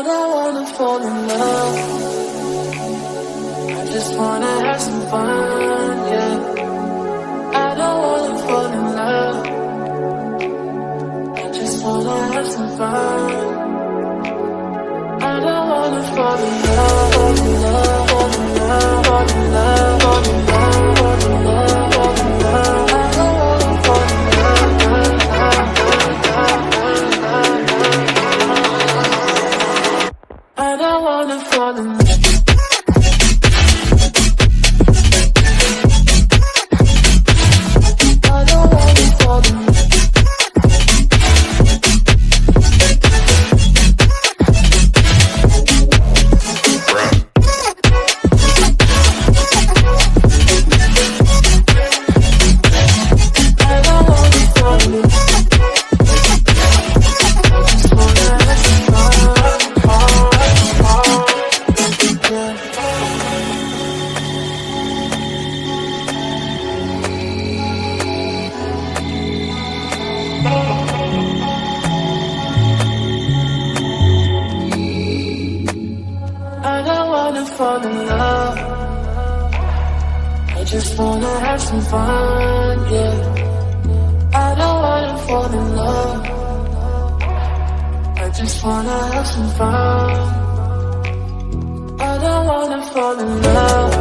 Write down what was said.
I don't wanna fall in love. I just wanna have some fun, yeah. I don't wanna fall in love. I just wanna have some fun. I don't wanna fall in love, fall in love, fall in love, fall in love, fall in love, fall in love, fall in love. I don't wanna fall in love. I don't wanna fall in love. Fall in love. I just wanna have some fun, yeah. I don't wanna fall in love. I just wanna have some fun. I don't wanna fall in love.